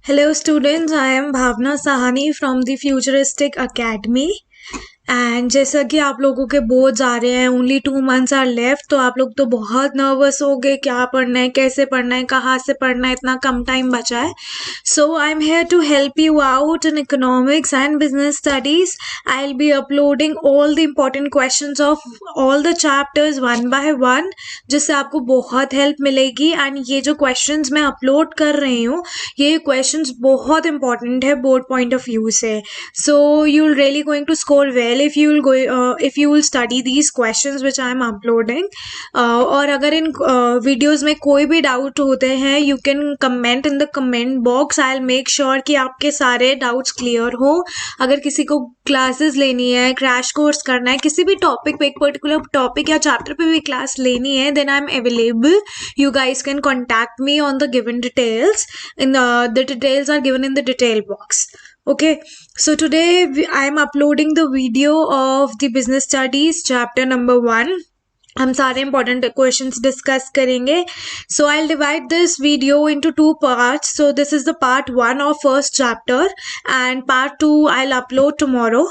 Hello students, I am Bhavna Sahani from the Futuristic Academy. And जैसा कि आप लोगों के बोर्ड्स आ रहे हैं, ओनली 2 months आर लेफ्ट, तो आप लोग तो बहुत नर्वस हो गए, क्या पढ़ना है, कैसे पढ़ना है, कहाँ से पढ़ना है, इतना कम टाइम बचा है. So I am here to help you out in economics and business studies. I will be uploading all the important questions of all the chapters one by one, जिससे आपको बहुत हेल्प मिलेगी. एंड ये जो questions मैं upload कर रही हूँ, ये क्वेश्चंस बहुत इंपॉर्टेंट है बोर्ड पॉइंट ऑफ व्यू से. So you will really going to score well if you will study these questions which I am uploading. और अगर इन वीडियोस में कोई भी डाउट होते हैं, you can comment in the comment box. I'll make sure कि आपके सारे डाउट्स क्लियर हो. अगर किसी को क्लासेस लेनी है, क्रैश कोर्स करना है, किसी भी टॉपिक पे, एक पर्टिकुलर टॉपिक या चैप्टर पे भी क्लास लेनी है, then I'm available. You guys can contact me on the given details. The details are given in the detail box. Okay, so today I am uploading the video of the business studies chapter number 1. हम सारे important questions discuss करेंगे. So I'll divide this video into 2 parts. So this is the part 1 of first chapter and part 2 I'll upload tomorrow.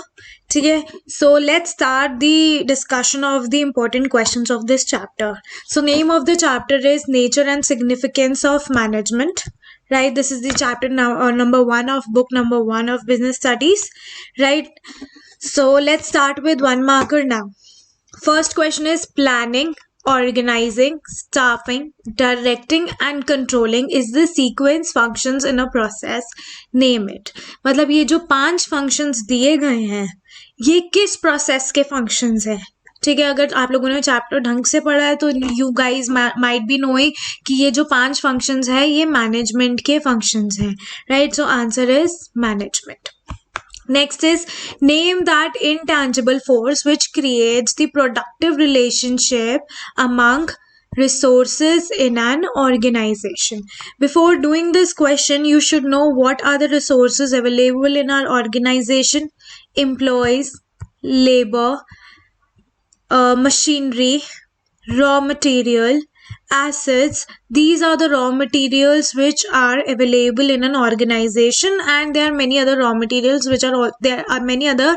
ठीक है, so let's start the discussion of the important questions of this chapter. So name of the chapter is Nature and Significance of Management. Right, this is the chapter now, number 1 of book number 1 of business studies. Right, so let's start with 1 marker now. First question is planning, organizing, staffing, directing and controlling is the sequence functions in a process. Name it. मतलब ये जो 5 functions दिए गए हैं, ये किस process के functions हैं. ठीक है, अगर आप लोगों ने चैप्टर ढंग से पढ़ा है तो you guys might be knowing कि ये जो 5 फंक्शंस है ये मैनेजमेंट के फंक्शंस हैं. Right, so answer is management. Next is name that intangible force which creates the productive relationship among resources in an organization. Before doing this question, you should know what are the resources available in our organization. Employees, labor, machinery, raw material, assets. These are the raw materials which are available in an organization, and there are many other raw materials which are there are many other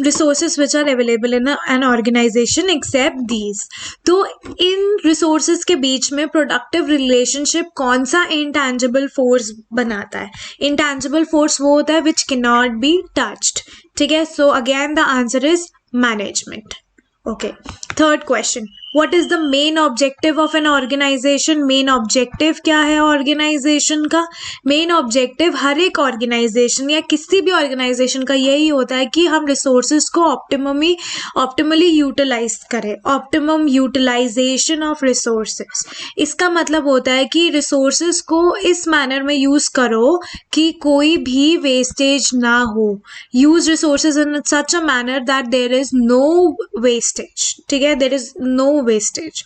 resources which are available in an organization except these. तो इन resources के बीच में productive relationship कौन सा intangible force बनाता है? Intangible force वो होता है which cannot be touched. ठीक है, so again the answer is management. Okay, third question. What is the main objective of an organization? Main objective क्या है organization का? Main objective हर एक organization या किसी भी organization का यही होता है कि हम resources को optimally utilize करें. Optimum utilization of resources. इसका मतलब होता है कि resources को इस manner में use करो कि कोई भी wastage ना हो. Use resources in such a manner that there is no wastage. ठीक है, there is no wastage.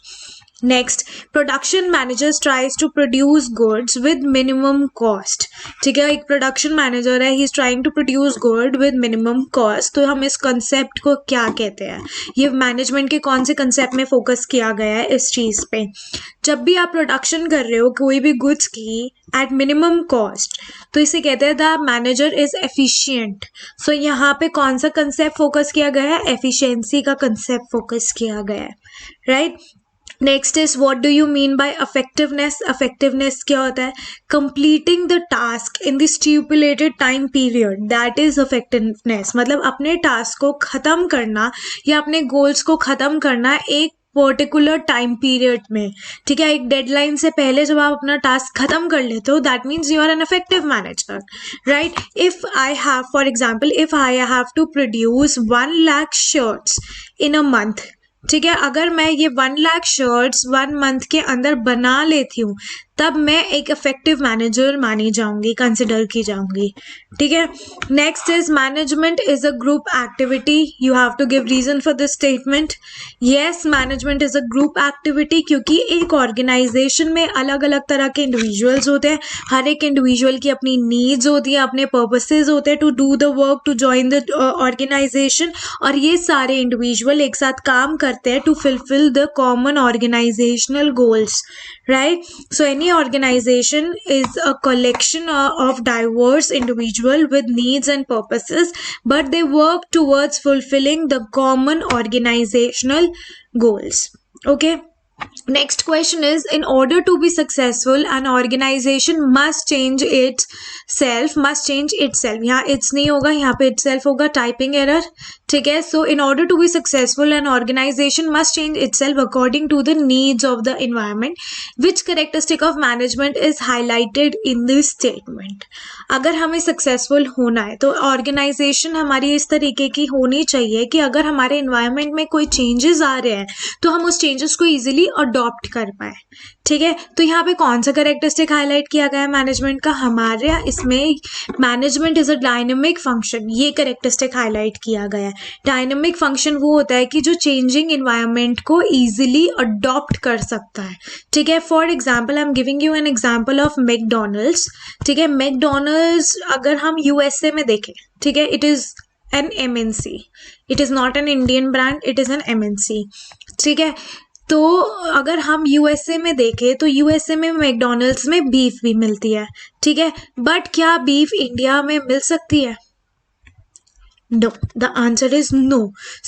Next, production managers tries to produce goods with minimum cost. ठीक है, एक production manager है, he is trying to produce good with minimum cost. तो हम इस concept को क्या कहते हैं? ये management के कौन से concept में focus किया गया है इस चीज़ पे? जब भी आप production कर रहे हो कोई भी goods की at minimum cost, तो इसे कहते हैं the manager is efficient. So यहाँ पे कौन सा concept focus किया गया है? Efficiency का concept focus किया गया है. Right? Next is what do you mean by effectiveness? Effectiveness क्या होता है? Completing the task in the stipulated time period, that is effectiveness. मतलब अपने task को ख़त्म करना या अपने goals को ख़त्म करना एक पर्टिकुलर टाइम पीरियड में. ठीक है, एक डेडलाइन से पहले जब आप अपना टास्क खत्म कर लेते हो, that means you are an effective manager. Right, if I have for example if I have to produce 1 lakh shirts in a month. ठीक है, अगर मैं ये 1 lakh shirts 1 month के अंदर बना लेती हूँ, तब मैं एक इफेक्टिव मैनेजर मानी जाऊंगी, कंसिडर की जाऊंगी. ठीक है, next is management is a group activity. You have to give reason for this statement. Yes, management is a group activity क्योंकि एक ऑर्गेनाइजेशन में अलग अलग तरह के इंडिविजुअल्स होते हैं. हर एक इंडिविजुअल की अपनी नीड्स होती है, अपने पर्पसेज होते हैं to do the work, to join the organisation, और ये सारे इंडिविजुअल एक साथ काम करते हैं to fulfil the common organisational goals. Right, so any Any organization is a collection of diverse individuals with needs and purposes, but they work towards fulfilling the common organizational goals. Okay. Next question is, in order to be successful, an organization must change itself. यहाँ it's नहीं होगा, यहाँ पे itself होगा, typing error. ठीक है. So in order to be successful, an organization must change itself according to the needs of the environment. Which characteristic of management is highlighted in this statement? अगर हमें successful होना है तो organisation हमारी इस तरीके की होनी चाहिए कि अगर हमारे इन्वायरमेंट में कोई चेंजेस आ रहे हैं तो हम उस चेंजेस को इजीली अडॉप्ट कर पाए. ठीक है. तो यहाँ पे कौन सा कैरेक्टरिस्टिक हाईलाइट किया गया है मैनेजमेंट का? हमारे इसमें management is a dynamic function, ये कैरेक्टरिस्टिक हाईलाइट किया गया है. डायनेमिक फंक्शन वो होता है कि जो चेंजिंग इन्वायरमेंट को इजीली अडॉप्ट कर सकता है. ठीक है. For example, I am giving you an example of McDonald's. ठीक है. मैकडोनल्ड्स अगर हम यूएसए में देखें, ठीक है, it is N MNC. It is not an Indian brand, it is N MNC. ठीक है. तो अगर हम यूएसए में देखें तो यूएसए में मैकडोनल्ड्स में बीफ भी मिलती है. ठीक है. बट क्या बीफ इंडिया में मिल सकती है? No, the answer is no.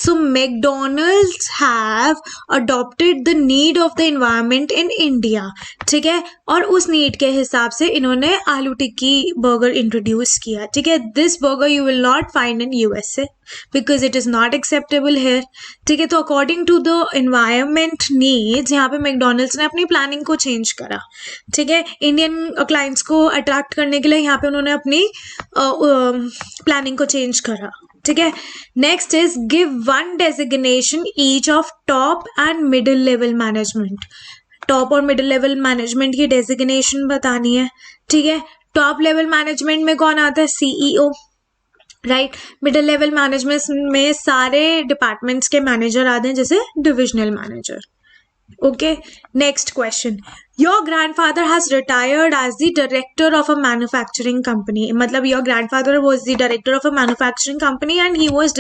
So McDonald's have adopted the need of the environment in India. ठीक है. और उस नीड के हिसाब से इन्होंने आलू टिक्की बर्गर इंट्रोड्यूस किया. ठीक है. This burger you will not find in USA because it is not acceptable here. ठीक है. तो according to the environment needs यहाँ पे मैकडोनल्ड्स ने अपनी प्लानिंग को चेंज करा. ठीक है. इंडियन क्लाइंट्स को अट्रैक्ट करने के लिए यहाँ पे उन्होंने अपनी प्लानिंग को चेंज करा. ठीक है. Next is give one designation each of top and middle level management. Top और मिडिल लेवल मैनेजमेंट की डेजिग्नेशन बतानी है. ठीक है. टॉप लेवल मैनेजमेंट में कौन आता है? CEO. Right. Middle level management में सारे डिपार्टमेंट्स के मैनेजर आते हैं, जैसे divisional manager. Okay. Next question. Your grandfather has retired as the director of a manufacturing company. मतलब your grandfather was the director of a manufacturing company and he was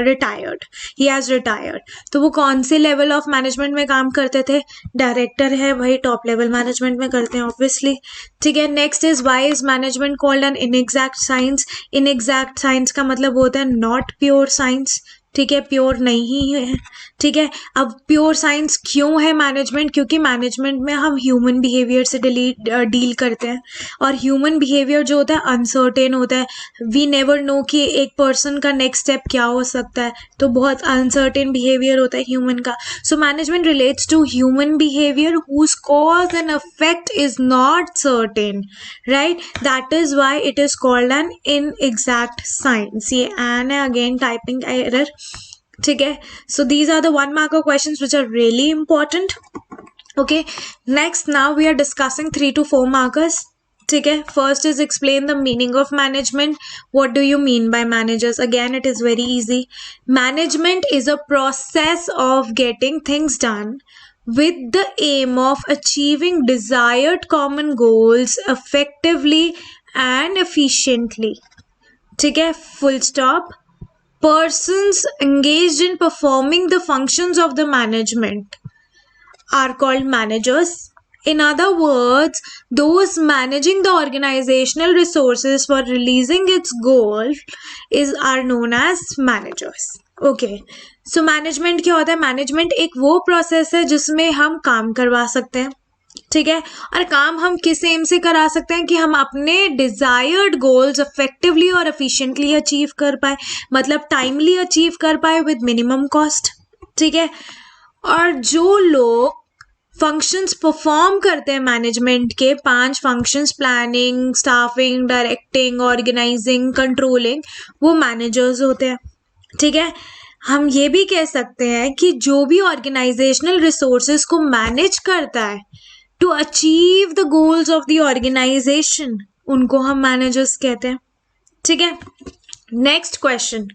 retired. He has retired. तो वो कौन से level of management में काम करते थे? Director है, वही top level management में करते हैं obviously. ठीक है. Next is, why is management called an inexact science? Inexact science का मतलब होता है not pure science. ठीक है. प्योर नहीं है. ठीक है. अब प्योर साइंस क्यों है मैनेजमेंट? क्योंकि मैनेजमेंट में हम ह्यूमन बिहेवियर से डील करते हैं और ह्यूमन बिहेवियर जो होता है अनसर्टेन होता है. वी नेवर नो कि एक पर्सन का नेक्स्ट स्टेप क्या हो सकता है, तो बहुत अनसर्टेन बिहेवियर होता है ह्यूमन का. So management relates to human behaviour whose cause and effect is not certain. Right. That is why it is called an inexact science. ये एन है, अगेन टाइपिंग एरर. ठीक है. So these are the 1 marker questions which are really important. Okay. Next, now we are discussing 3 to 4 markers. ठीक है. First is explain the meaning of management. What do you mean by managers? Again, it is very easy. Management is a process of getting things done with the aim of achieving desired common goals effectively and efficiently. ठीक है. Full stop. Persons engaged in performing the functions of the management are called managers. In other words, those managing the organizational resources for releasing its goal are known as managers. Okay. So management क्या होता है? Management एक वो process है जिसमें हम काम करवा सकते हैं. ठीक है. और काम हम किस एम से करा सकते हैं कि हम अपने डिजायर्ड गोल्स इफेक्टिवली और एफिशिएंटली अचीव कर पाए, मतलब टाइमली अचीव कर पाए विद मिनिमम कॉस्ट. ठीक है. और जो लोग फंक्शंस परफॉर्म करते हैं मैनेजमेंट के 5 functions, planning, staffing, directing, organising, controlling, वो मैनेजर्स होते हैं. ठीक है. हम ये भी कह सकते हैं कि जो भी ऑर्गेनाइजेशनल रिसोर्सेज को मैनेज करता है to achieve the goals of the organisation, उनको हम मैनेजर्स कहते हैं. ठीक है. Next question.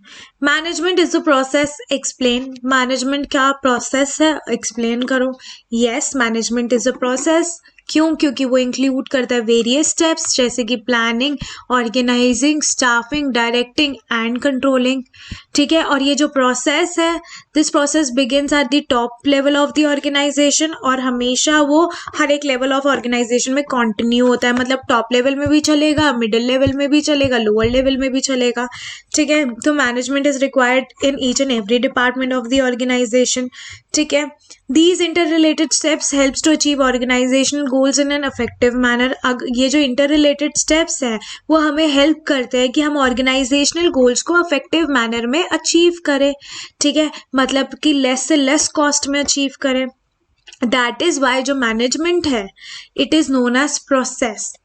Management is a process. Explain. Management क्या प्रोसेस है? एक्सप्लेन करो. Yes, management is a process. क्यों? क्योंकि वो इंक्लूड करता है वेरियस स्टेप्स जैसे कि planning, organising, staffing, directing and controlling. ठीक है, और ये जो प्रोसेस है, this process begins at the top level of the organisation, और हमेशा वो हर एक लेवल ऑफ ऑर्गेनाइजेशन में कंटिन्यू होता है, मतलब टॉप लेवल में भी चलेगा, मिडिल लेवल में भी चलेगा, लोअर लेवल में भी चलेगा। ठीक है, तो management is required in each and every department of the organisation. ठीक है, these interrelated steps helps to achieve organizational goals in an effective manner। ये जो interrelated steps हैं वो हमें help करते हैं कि हम organizational goals को effective manner में achieve करें। ठीक है, मतलब कि less से less cost में achieve करें। दैट इज वाई जो मैनेजमेंट है, it is known as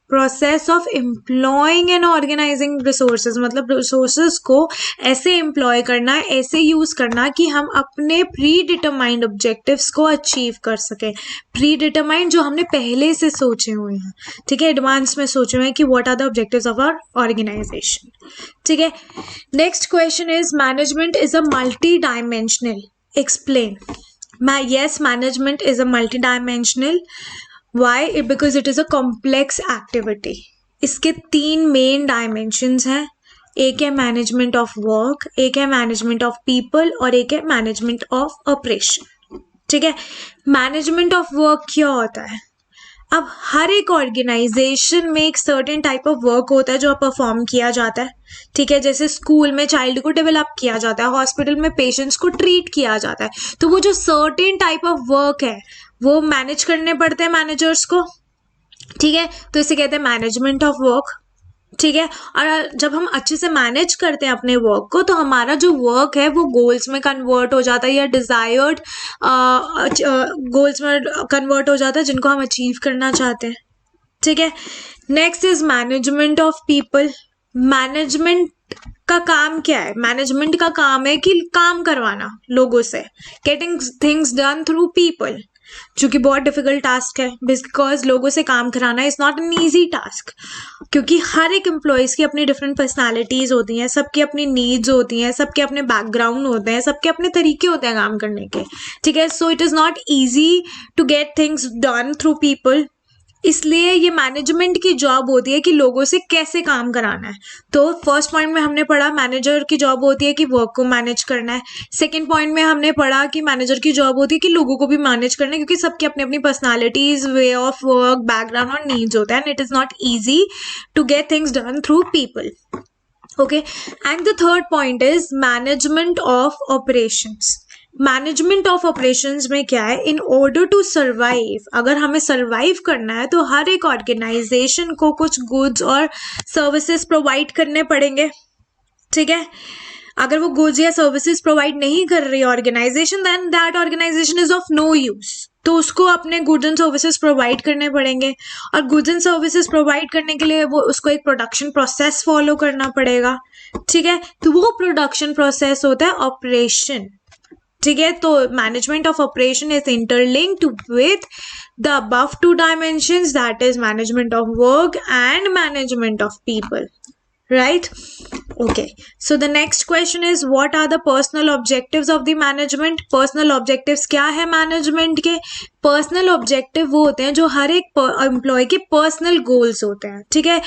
process of employing and organising resources, मतलब रिसोर्सेज को ऐसे एम्प्लॉय करना, ऐसे यूज करना कि हम अपने प्री डिटरमाइंड ऑब्जेक्टिव्स को अचीव कर सकें। प्री डिटरमाइंड जो हमने पहले से सोचे हुए हैं, ठीक है, एडवांस में सोचे हुए हैं कि what are the objectives of our organisation. ठीक है, next question is management is a multi dimensional, explain. Yes, management is a multidimensional. Why? Because it is a complex activity. इसके 3 मेन डायमेंशंस हैं। एक है मैनेजमेंट ऑफ वर्क, एक है management of people और एक है मैनेजमेंट ऑफ ऑपरेशन। ठीक है, मैनेजमेंट ऑफ वर्क क्या होता है? अब हर एक ऑर्गेनाइजेशन में एक सर्टेन टाइप ऑफ वर्क होता है जो परफॉर्म किया जाता है। ठीक है, जैसे स्कूल में चाइल्ड को डेवलप किया जाता है, हॉस्पिटल में पेशेंट्स को ट्रीट किया जाता है, तो वो जो सर्टेन टाइप ऑफ वर्क है वो मैनेज करने पड़ते हैं मैनेजर्स को। ठीक है, तो इसे कहते हैं मैनेजमेंट ऑफ वर्क। ठीक है, और जब हम अच्छे से मैनेज करते हैं अपने वर्क को तो हमारा जो वर्क है वो गोल्स में कन्वर्ट हो जाता है या डिजायर्ड गोल्स में कन्वर्ट हो जाता है जिनको हम अचीव करना चाहते हैं। ठीक है, next is management of people. Management का काम क्या है? मैनेजमेंट का काम है कि काम करवाना लोगों से, getting things done through people, जो कि बहुत डिफिकल्ट टास्क है बिकॉज लोगों से काम कराना is not an easy task, क्योंकि हर एक एम्प्लॉयज की अपनी डिफरेंट पर्सनालिटीज होती हैं, सबकी अपनी नीड्स होती हैं, सबके अपने बैकग्राउंड होते हैं, सबके अपने तरीके होते हैं काम करने के। ठीक है, so it is not easy to get things done through people, इसलिए ये मैनेजमेंट की जॉब होती है कि लोगों से कैसे काम कराना है। तो फर्स्ट पॉइंट में हमने पढ़ा मैनेजर की जॉब होती है कि वर्क को मैनेज करना है। सेकंड पॉइंट में हमने पढ़ा कि मैनेजर की जॉब होती है कि लोगों को भी मैनेज करना है, क्योंकि सबकी अपनी अपनी personalities, way of work, background और नीड्स होता है, and it is not easy to get things done through people. Okay, and the third point is management of operations. Management of operations में क्या है? इन ऑर्डर टू सर्वाइव, अगर हमें survive करना है तो हर एक ऑर्गेनाइजेशन को कुछ गुड्स और सर्विसेज प्रोवाइड करने पड़ेंगे। ठीक है, अगर वो गुड्स या सर्विसेज प्रोवाइड नहीं कर रही organisation, then that organisation is of no use, तो उसको अपने गुड्स एंड सर्विसेज प्रोवाइड करने पड़ेंगे, और गुड्स एंड सर्विसेज प्रोवाइड करने के लिए वो उसको एक प्रोडक्शन प्रोसेस फॉलो करना पड़ेगा। ठीक है, तो वो प्रोडक्शन प्रोसेस होता है ऑपरेशन। ठीक है, तो management of operation is interlinked with the above 2 dimensions, that is management of work and management of people, right? Okay, so the next question is what are the personal objectives of the management? Personal objectives क्या है management के? Personal objective वो होते हैं जो हर एक employ के personal goals होते हैं। ठीक है,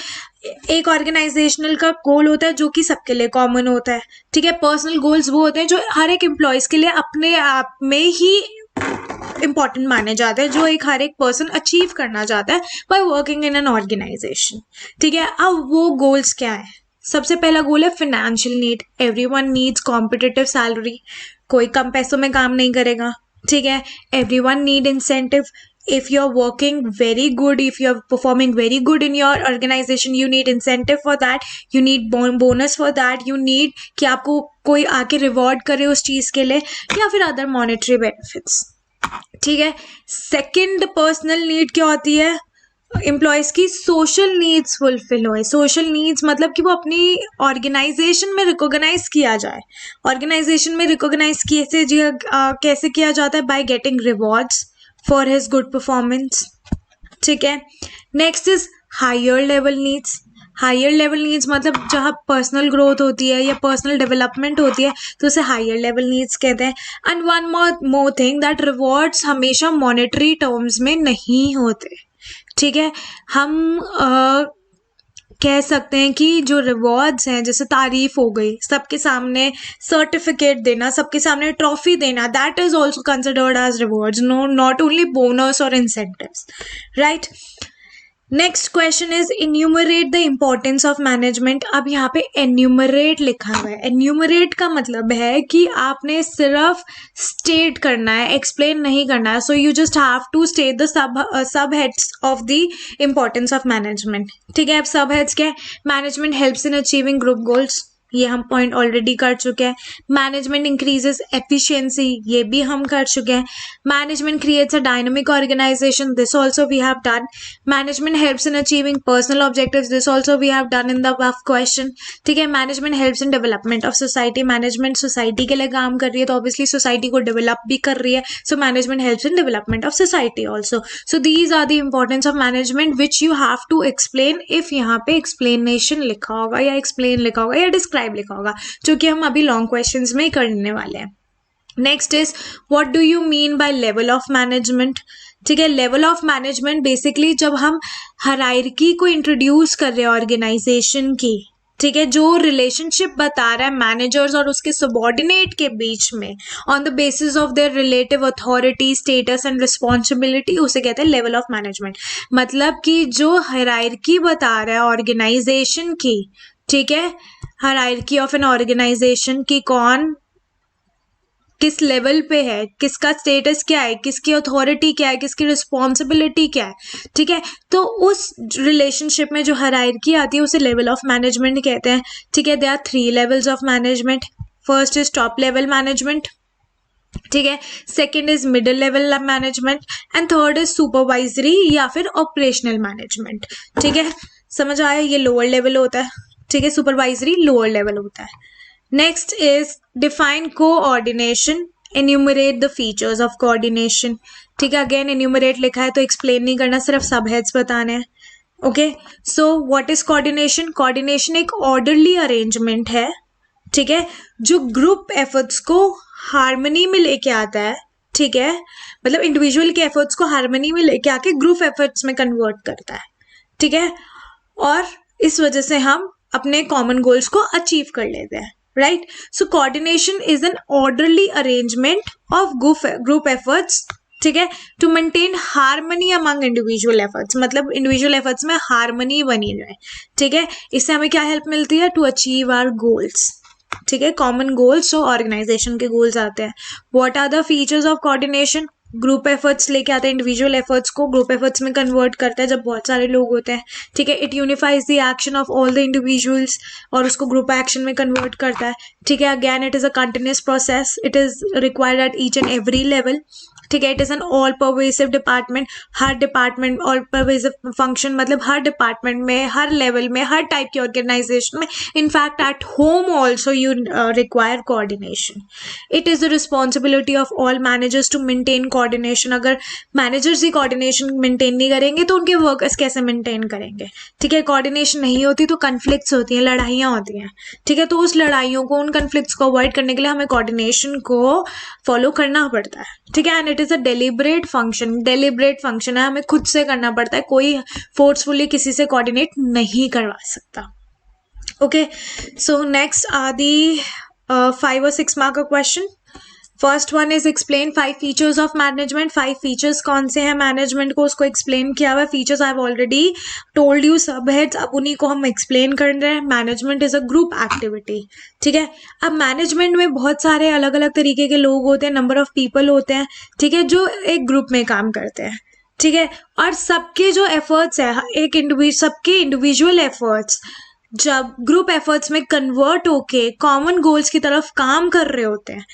एक ऑर्गेनाइजेशनल का गोल होता है जो कि सबके लिए कॉमन होता है। ठीक है, पर्सनल गोल्स वो होते हैं जो हर एक एम्प्लॉयज के लिए अपने आप में ही इंपॉर्टेंट माने जाते हैं, जो एक हर एक पर्सन अचीव करना चाहता है by working in an organisation. ठीक है, अब वो गोल्स क्या है? सबसे पहला गोल है financial need. Everyone needs competitive salary, कोई कम पैसों में काम नहीं करेगा। ठीक है, everyone need incentive. if you're working very good, if you're performing very good in your organization, you need incentive for that, you need bonus for that, you need कि आपको कोई आके रिवॉर्ड करे उस चीज के लिए, या फिर अदर मॉनेटरी बेनिफिट्स। ठीक है, सेकंड पर्सनल नीड क्या होती है? एम्प्लॉयज की सोशल नीड्स फुलफिल हो। सोशल नीड्स मतलब कि वो अपनी ऑर्गेनाइजेशन में रिकॉग्नाइज किया जाए। ऑर्गेनाइजेशन में रिकॉग्नाइज कैसे किया जाता है? By getting rewards for his good performance. ठीक है, next is higher level needs. Higher level needs मतलब जहाँ पर्सनल ग्रोथ होती है या पर्सनल डेवलपमेंट होती है तो उसे हायर लेवल नीड्स कहते हैं। And one more thing, that rewards हमेशा मॉनेटरी टर्म्स में नहीं होते। ठीक है, हम कह सकते हैं कि जो रिवॉर्ड्स हैं, जैसे तारीफ हो गई, सबके सामने सर्टिफिकेट देना, सबके सामने ट्रॉफी देना, that is also considered as rewards, no not only bonus और incentives, right. Next question is enumerate the importance of management. अब यहाँ पे एन्यूमरेट लिखा हुआ है। एन्यूमरेट का मतलब है कि आपने सिर्फ स्टेट करना है, एक्सप्लेन नहीं करना है। So you just have to state the sub heads of the importance of management. ठीक है, अब सब हेड्स क्या है? Management helps in achieving group goals, ये हम पॉइंट ऑलरेडी कर चुके हैं। मैनेजमेंट इंक्रीजेस एफिशिएंसी, ये भी हम कर चुके हैं। Management creates a dynamic organisation, this also we have done. Management helps in achieving personal objectives, this also we have done in the above question. ठीक है, management helps in development of society, management society के लिए काम कर रही है तो obviously society को डेवलप भी कर रही है, so management helps in development of society also. So these are the importance of management which you have to explain if यहाँ पे एक्सप्लेनेशन लिखा होगा या एक्सप्लेन लिखा होगा या डिस्क्राइब लिखा होगा, जो कि हम अभी लॉन्ग क्वेश्चंस में ही करने वाले हैं। Next is what do you mean by level of management. ठीक है, लेवल ऑफ मैनेजमेंट बेसिकली जब हम हायरार्की को इंट्रोड्यूस कर रहे हैं ऑर्गेनाइजेशन की, ठीक है, जो रिलेशनशिप बता रहा है मैनेजर्स और उसके सबॉर्डिनेट के बीच में on the basis of their relative authority, status and responsibility, उसे कहते हैं लेवल ऑफ मैनेजमेंट। मतलब कि जो हायरार्की बता रहा है ऑर्गेनाइजेशन की, ठीक है, हायरार्की ऑफ एन ऑर्गेनाइजेशन की कौन किस लेवल पे है, किसका स्टेटस क्या है, किसकी अथॉरिटी क्या है, किसकी रिस्पॉन्सिबिलिटी क्या है। ठीक है, तो उस रिलेशनशिप में जो हायरार्की आती है उसे लेवल ऑफ मैनेजमेंट कहते हैं। ठीक है, there are 3 levels of management. First is top level management, ठीक है, second is middle level management and third is supervisory या फिर ऑपरेशनल मैनेजमेंट। ठीक है, समझ आया, ये लोअर लेवल होता है। ठीक है, सुपरवाइजरी लोअर लेवल होता है। Next is define coordination, enumerate the features of coordination. ठीक है, अगेन एन्यूमरेट लिखा है तो एक्सप्लेन नहीं करना, सिर्फ सब हेड्स बताने हैं। Okay, so what is coordination? Coordination एक ऑर्डरली अरेंजमेंट है, ठीक है, जो ग्रुप एफर्ट्स को हार्मनी में लेके आता है। ठीक है, मतलब इंडिविजुअल के एफर्ट्स को हार्मनी में लेके आके ग्रुप एफर्ट्स में कन्वर्ट करता है। ठीक है, और इस वजह से हम अपने कॉमन गोल्स को अचीव कर लेते हैं, right. So coordination is an orderly arrangement of group efforts, ठीक है, to maintain harmony among individual efforts, मतलब इंडिविजुअल एफर्ट्स में हार्मनी बनी रहे। ठीक है, इससे हमें क्या हेल्प मिलती है? To achieve our goals. ठीक है, कॉमन गोल्स जो ऑर्गेनाइजेशन के गोल्स आते हैं। What are the features of coordination? Group efforts लेके आते हैं, इंडिविजुअल एफर्ट्स को ग्रुप एफर्ट्स में कन्वर्ट करता है जब बहुत सारे लोग होते हैं। ठीक है, it unifies the action of all the individuals और उसको ग्रुप एक्शन में कन्वर्ट करता है। ठीक है, again it is a continuous process, it is required at each and every level. ठीक है, it is an all pervasive department, हर डिपार्टमेंट ऑल परवेसिव फंक्शन, मतलब हर डिपार्टमेंट में, हर लेवल में, हर टाइप की ऑर्गेनाइजेशन में, in fact at home also you require coordination. It is the responsibility of all managers to maintain coordination. अगर मैनेजर्स ही कोऑर्डिनेशन मेंटेन नहीं करेंगे तो उनके वर्कर्स कैसे मेंटेन करेंगे? ठीक है, कोऑर्डिनेशन नहीं होती तो कन्फ्लिक्ट्स होती हैं, लड़ाइयाँ होती हैं। ठीक है, तो उस लड़ाइयों को, उन कन्फ्लिक्ट्स को अवॉइड करने के लिए हमें कोऑर्डिनेशन को फॉलो करना पड़ता है। ठीक है, and it is a deliberate function, deliberate function है, हमें खुद से करना पड़ता है, कोई फोर्सफुली किसी से कोऑर्डिनेट नहीं करवा सकता। Okay, so next are the 5 और 6 मार्क का question. First one is explain 5 features of management. 5 features कौन से हैं मैनेजमेंट को, उसको एक्सप्लेन किया हुआ। Features I have already told you, sub heads, अब उन्हीं को हम एक्सप्लेन कर रहे हैं। Management is a group activity. ठीक है, अब मैनेजमेंट में बहुत सारे अलग अलग तरीके के लोग होते हैं, नंबर ऑफ पीपल होते हैं, ठीक है, जो एक ग्रुप में काम करते हैं। ठीक है, और सबके जो एफर्ट्स है, सबके इंडिविजुअल एफर्ट्स जब ग्रुप एफर्ट्स में कन्वर्ट होके कॉमन गोल्स की तरफ काम कर रहे होते हैं,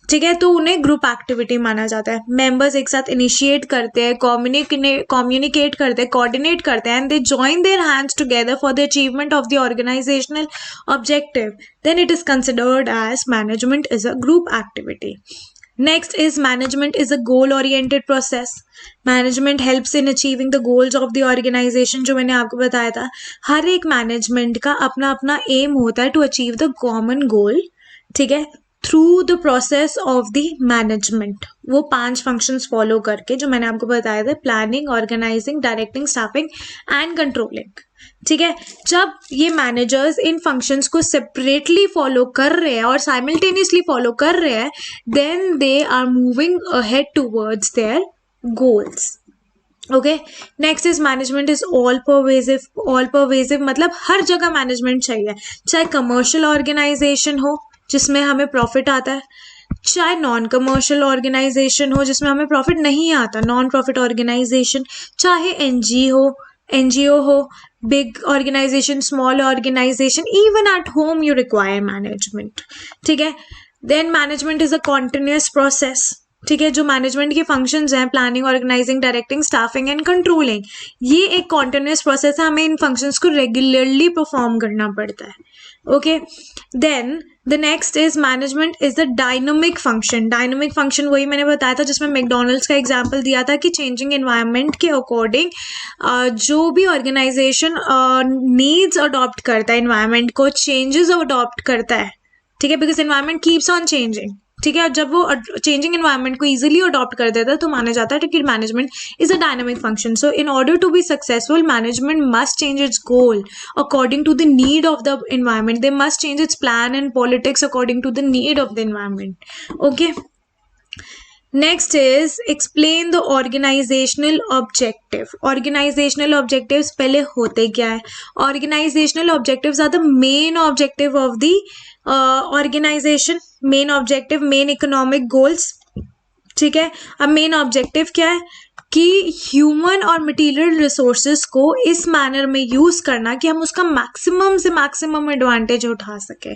ठीक है, तो उन्हें ग्रुप एक्टिविटी माना जाता है। मेंबर्स एक साथ इनिशिएट करते हैं, कम्युनिकेट करते हैं, कोऑर्डिनेट करते हैं, and they join their hands together for the achievement of the organisational objective, then it is considered as management is a group activity. Next is management is a goal oriented process. Management helps in achieving the goals of the organization, जो मैंने आपको बताया था। हर एक management का अपना अपना aim होता है to achieve the common goal. ठीक है, through the process of the management. वो 5 फंक्शंस फॉलो करके जो मैंने आपको बताया था, planning, organising, directing, staffing and controlling. ठीक है, जब ये मैनेजर्स इन फंक्शंस को सेपरेटली फॉलो कर रहे हैं और साइमल्टेनियसली फॉलो कर रहे हैं, then they are moving ahead towards their goals. Okay, next is management is all pervasive. All pervasive मतलब हर जगह मैनेजमेंट चाहिए, चाहे कमर्शियल ऑर्गेनाइजेशन हो जिसमें हमें प्रॉफिट आता है, चाहे नॉन कमर्शियल ऑर्गेनाइजेशन हो जिसमें हमें प्रॉफिट नहीं आता, नॉन प्रॉफिट ऑर्गेनाइजेशन, चाहे एनजीओ हो, big organisation, small organisation, even at home you require management. ठीक है, then management is a continuous process. ठीक है, जो मैनेजमेंट के फंक्शंस हैं, planning, organising, directing, staffing and controlling, ये एक कॉन्टिन्यूअस प्रोसेस है, हमें इन फंक्शंस को रेगुलरली परफॉर्म करना पड़ता है। Okay, then the next is management is the dynamic function. Dynamic function वही मैंने बताया था जिसमें मैकडोनल्ड्स का एग्जांपल दिया था कि चेंजिंग एनवायरनमेंट के अकॉर्डिंग जो भी ऑर्गेनाइजेशन नीड्स अडॉप्ट करता है, एनवायरनमेंट को चेंजेस अडॉप्ट करता है। ठीक है, because environment keeps on changing. ठीक है, जब वो चेंजिंग एनवायरनमेंट को इजीली अडॉप्ट कर देता है तो माना जाता है कि management is a dynamic function. So in order to be successful, management must change its goal according to the need of the environment. They must change its plan and politics according to the need of the environment. Okay, next is explain the organisational objective. Organisational objectives पहले होते क्या है? Organisational objectives are the main objective of the organisation, main objective, main economic goals. ठीक है, अब main objective क्या है कि ह्यूमन और मटेरियल रिसोर्सेज को इस मैनर में यूज करना कि हम उसका मैक्सिमम से मैक्सिमम एडवांटेज उठा सके।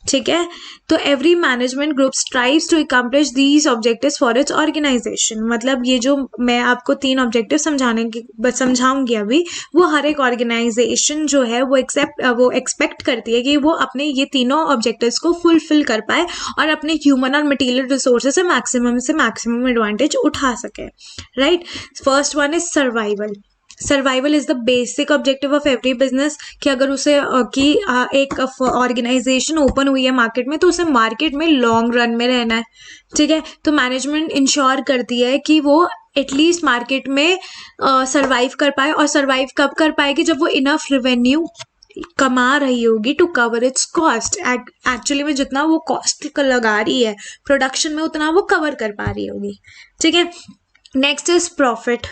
ठीक है, तो every management group strives to accomplish these objectives for its organisation. मतलब ये जो मैं आपको 3 ऑब्जेक्टिव समझाऊंगी अभी, वो हर एक ऑर्गेनाइजेशन जो है वो एक्सपेक्ट करती है कि वो अपने ये तीनों ऑब्जेक्टिव्स को फुलफिल कर पाए और अपने ह्यूमन और मटेरियल रिसोर्सेज से मैक्सिमम एडवांटेज उठा सके। Right, first one is survival. Survival is the basic objective of every business कि अगर उसे एक ऑर्गेनाइजेशन ओपन हुई है मार्केट में तो उसे मार्केट में लॉन्ग रन में रहना है। ठीक है, तो मैनेजमेंट इंश्योर करती है कि वो एटलीस्ट मार्केट में सर्वाइव कर पाए, और सर्वाइव कब कर पाएगी? जब वो इनफ रेवेन्यू कमा रही होगी to cover its cost. Actually में जितना वो कॉस्ट लगा रही है प्रोडक्शन में उतना वो कवर कर पा रही होगी। ठीक है, नेक्स्ट इज प्रॉफिट।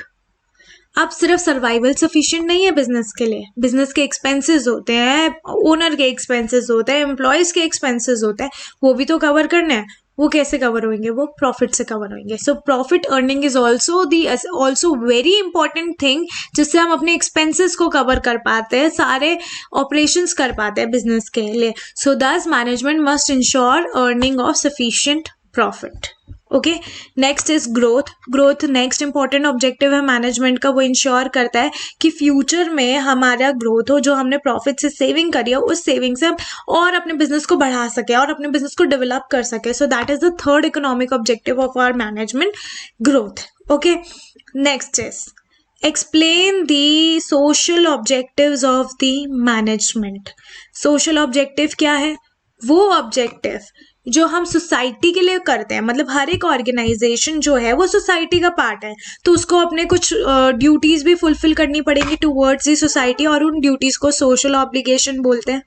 अब सिर्फ सर्वाइवल सफिशिएंट नहीं है बिजनेस के लिए, बिजनेस के एक्सपेंसेस होते हैं, ओनर के एक्सपेंसेस होते हैं, एम्प्लॉयज के एक्सपेंसेस होते हैं, वो भी तो कवर करने हैं। वो कैसे कवर होंगे? वो प्रॉफिट से कवर होंगे। So profit earning is also very important thing, जिससे हम अपने एक्सपेंसेस को कवर कर पाते हैं, सारे ऑपरेशंस कर पाते हैं बिजनेस के लिए। सो दस management must ensure earning of sufficient profit. Okay, next is growth. Growth next important objective है मैनेजमेंट का। वो इंश्योर करता है कि फ्यूचर में हमारा ग्रोथ हो, जो हमने प्रॉफिट से सेविंग करी है उस सेविंग से हम और अपने बिजनेस को बढ़ा सके और अपने बिजनेस को डेवलप कर सके। So that is the third economic objective of our management, growth. Okay, next is explain the social objectives of the management. Social objective क्या है? वो ऑब्जेक्टिव जो हम सोसाइटी के लिए करते हैं, मतलब हर एक ऑर्गेनाइजेशन जो है वो सोसाइटी का पार्ट है, तो उसको अपने कुछ ड्यूटीज भी फुलफिल करनी पड़ेंगी टूवर्ड्स दी सोसाइटी, और उन ड्यूटीज को सोशल ऑब्लिगेशन बोलते हैं।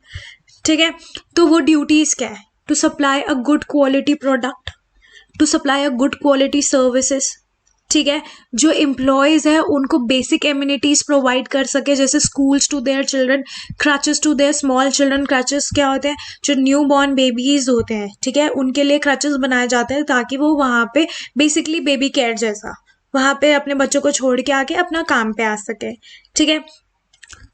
ठीक है, तो वो ड्यूटीज क्या है? To supply a good quality product, to supply a good quality services. ठीक है, जो एम्प्लॉयज है उनको बेसिक एम्यूनिटीज प्रोवाइड कर सके, जैसे schools to their children, creches to their small children. Creches क्या होते हैं? जो न्यू बॉर्न बेबीज होते हैं, ठीक है, उनके लिए क्रचेस बनाए जाते हैं ताकि वो वहाँ पे बेसिकली बेबी केयर जैसा वहाँ पे अपने बच्चों को छोड़ के आके अपना काम पे आ सके। ठीक है,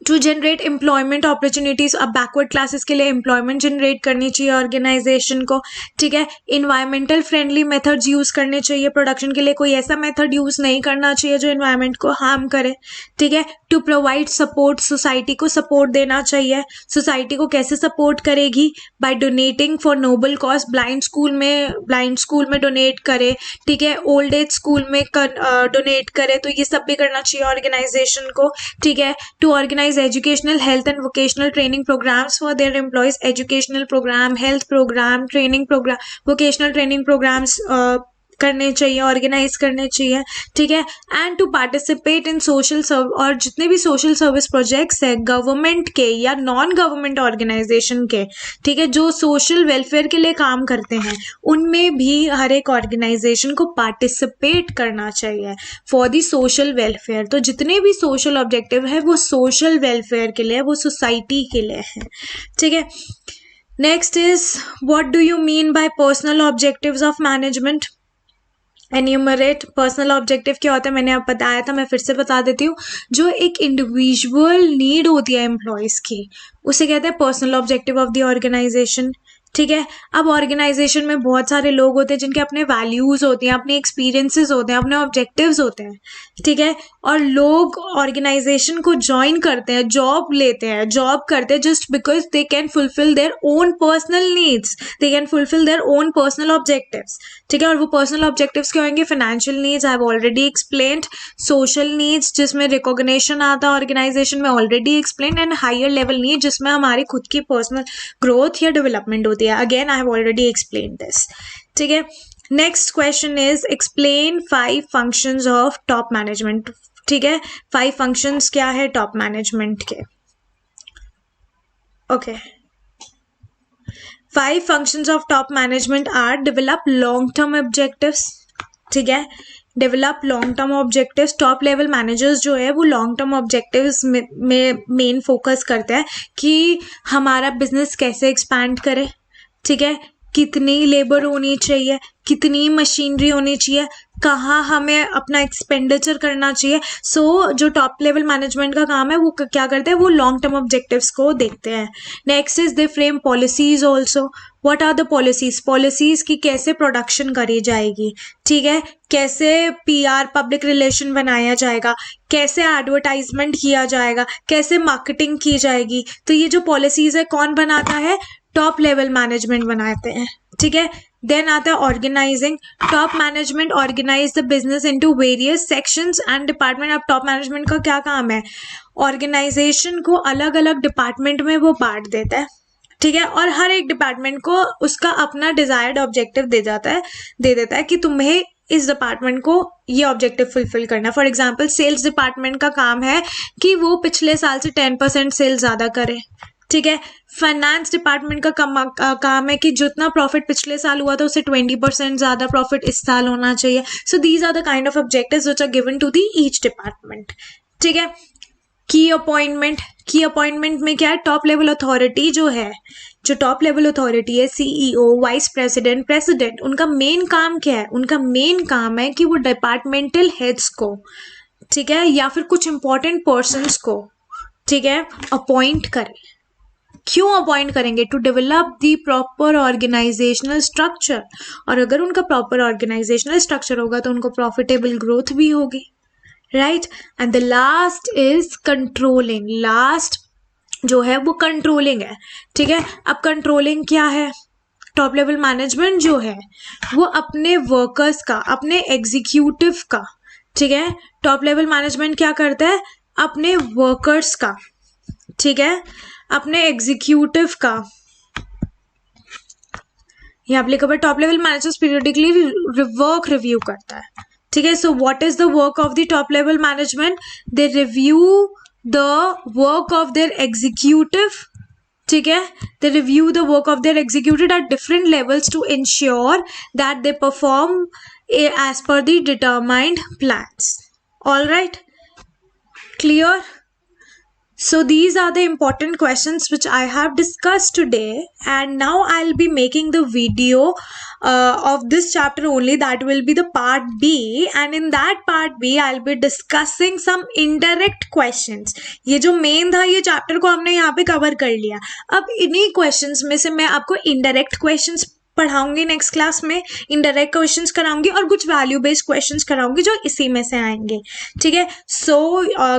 टू जनरेट एम्प्लॉयमेंट अपॉर्चुनिटीज। अब बैकवर्ड क्लासेस के लिए एम्प्लॉयमेंट जनरेट करनी चाहिए ऑर्गेनाइजेशन को। ठीक है, इन्वायरमेंटल फ्रेंडली मेथड्स यूज करने चाहिए प्रोडक्शन के लिए, कोई ऐसा मेथड यूज नहीं करना चाहिए जो इन्वायरमेंट को हार्म करे। ठीक है, टू प्रोवाइड सपोर्ट, सोसाइटी को सपोर्ट देना चाहिए। सोसाइटी को कैसे सपोर्ट करेगी? By donating for noble cause. Blind school में डोनेट करे, ठीक है, ओल्ड एज स्कूल में डोनेट करे, तो ये सब भी करना चाहिए ऑर्गेनाइजेशन को। ठीक है, to organise organize educational, health and vocational training programs for their employees. Educational program, health program, training program, vocational training programs करने चाहिए, ऑर्गेनाइज करने चाहिए, ठीक है. And to participate in social और जितने भी सोशल सर्विस प्रोजेक्ट्स है गवर्नमेंट के या नॉन गवर्नमेंट ऑर्गेनाइजेशन के, ठीक है, जो सोशल वेलफेयर के लिए काम करते हैं, उनमें भी हर एक ऑर्गेनाइजेशन को पार्टिसिपेट करना चाहिए फॉर दी सोशल वेलफेयर. तो जितने भी सोशल ऑब्जेक्टिव है वो सोशल वेलफेयर के लिए, वो सोसाइटी के लिए है, ठीक है. Next is what do you mean by personal objectives of management. Enumerate. Personal objective क्या होता है मैंने आप बताया था, मैं फिर से बता देती हूँ. जो एक इंडिविजुअल नीड होती है एम्प्लॉयज़ की, उसे कहते हैं personal objective of the organisation, ठीक है. अब ऑर्गेनाइजेशन में बहुत सारे लोग होते हैं जिनके अपने वैल्यूज होते हैं, अपने एक्सपीरियंसेस होते हैं, अपने ऑब्जेक्टिव्स होते हैं, ठीक है. और लोग ऑर्गेनाइजेशन को ज्वाइन करते हैं, जॉब लेते हैं, जॉब करते हैं just because they can fulfil their own personal needs, they can fulfil their own personal objectives, ठीक है. और वो पर्सनल ऑब्जेक्टिव्स क्या होंगे? Financial needs, I have already explained. Social needs जिसमें रिकॉग्निशन आता है ऑर्गेनाइजेशन में, already explained. And higher level need जिसमें हमारी खुद की पर्सनल ग्रोथ या डेवलपमेंट होती है. Again, I have already explained this. ठीक है. Next question is explain 5 functions of top management. ठीक है. 5 functions क्या है top management के? Okay. 5 functions of top management are develop long-term objectives. ठीक है. Develop long term objectives. Top level managers जो है वो लॉन्ग टर्म ऑब्जेक्टिव्स में मेन फोकस करते हैं कि हमारा बिजनेस कैसे एक्सपैंड करे, ठीक है, कितनी लेबर होनी चाहिए, कितनी मशीनरी होनी चाहिए, कहाँ हमें अपना एक्सपेंडिचर करना चाहिए. सो जो टॉप लेवल मैनेजमेंट का काम है वो क्या करते हैं? वो लॉन्ग टर्म ऑब्जेक्टिव्स को देखते हैं. Next is they frame policies also. What are the policies? Policies की कैसे प्रोडक्शन करी जाएगी, ठीक है, कैसे PR पब्लिक रिलेशन बनाया जाएगा, कैसे एडवर्टाइजमेंट किया जाएगा, कैसे मार्केटिंग की जाएगी. तो ये जो पॉलिसीज है कौन बनाता है? टॉप लेवल मैनेजमेंट बनाते हैं, ठीक है. देन आता है organising. Top management organise the business into various sections and department. अब टॉप मैनेजमेंट का क्या काम है? ऑर्गेनाइजेशन को अलग अलग डिपार्टमेंट में वो बांट देता है, ठीक है, और हर एक डिपार्टमेंट को उसका अपना डिजायर्ड ऑब्जेक्टिव दे देता है कि तुम्हें इस डिपार्टमेंट को ये ऑब्जेक्टिव फुलफिल करना. फॉर एग्जाम्पल सेल्स डिपार्टमेंट का काम है कि वो पिछले साल से 10% सेल ज्यादा करे, ठीक है. फाइनेंस डिपार्टमेंट का काम है कि जितना प्रॉफिट पिछले साल हुआ था उससे 20% ज्यादा प्रॉफिट इस साल होना चाहिए. So these are the kind of objectives which are given to the each department, ठीक है. की अपॉइंटमेंट. की अपॉइंटमेंट में क्या है? टॉप लेवल अथॉरिटी जो है, जो टॉप लेवल अथॉरिटी है, CEO, वाइस प्रेसिडेंट, प्रेसिडेंट, उनका मेन काम क्या है? उनका मेन काम है कि वो डिपार्टमेंटल हेड्स को, ठीक है, या फिर कुछ इंपॉर्टेंट पर्सन्स को, ठीक है, अपॉइंट करें. क्यों अपॉइंट करेंगे? To develop the proper organisational structure. और अगर उनका प्रॉपर ऑर्गेनाइजेशनल स्ट्रक्चर होगा तो उनको प्रॉफिटेबल ग्रोथ भी होगी, right. And the last is controlling. Last जो है वो कंट्रोलिंग है, ठीक है. अब कंट्रोलिंग क्या है? टॉप लेवल मैनेजमेंट जो है वो अपने वर्कर्स का, अपने एग्जीक्यूटिव का, ठीक है, टॉप लेवल मैनेजमेंट क्या करता है? अपने वर्कर्स का, ठीक है, अपने एग्जीक्यूटिव का. यहाँ पे लिखा top level managers periodically work review करता है, ठीक है. So what is the work of the top level management? They review the work of their executive, ठीक है. They review the work of their executive at different levels to ensure that they perform as per the determined plans. All right, clear? So these are the important questions which I have discussed today, and now I'll be making the video of this chapter only. That will be the part B, and in that part B I'll be discussing some indirect questions. ये जो main था ये chapter को हमने यहाँ पे cover कर लिया. अब इन्हीं questions में से मैं आपको indirect questions पढ़ाऊंगी नेक्स्ट क्लास में. इनडायरेक्ट क्वेश्चंस कराऊंगी और कुछ वैल्यू बेस्ड क्वेश्चंस कराऊंगी जो इसी में से आएंगे, ठीक है. So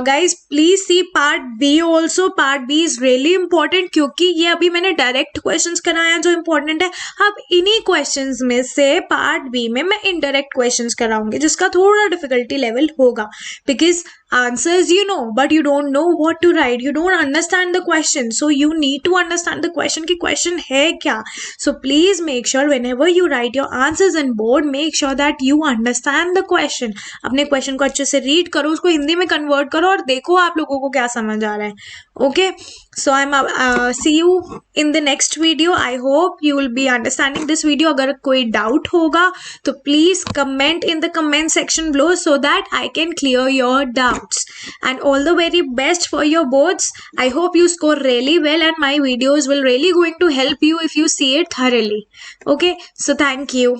guys please see part B also. Part B is really important क्योंकि ये अभी मैंने डायरेक्ट क्वेश्चंस कराया जो इंपॉर्टेंट है. अब इन्हीं क्वेश्चंस में से पार्ट बी में मैं इनडायरेक्ट क्वेश्चंस कराऊंगी जिसका थोड़ा डिफिकल्टी लेवल होगा, because answers you know, but you don't know what to write, you don't understand the question, so you need to understand the question ki question hai kya. So please make sure whenever you write your answers in board, make sure that you understand the question. अपने question को अच्छे से read करो, उसको हिंदी में convert करो और देखो आप लोगों को क्या समझ आ रहा है. Okay, so I'm see you in the next video. I hope you will be understanding this video. अगर कोई doubt होगा तो please comment in the comment section below so that I can clear your doubts. And all the very best for your boards. I hope you score really well, and my videos will really going to help you if you see it thoroughly. Okay, so thank you.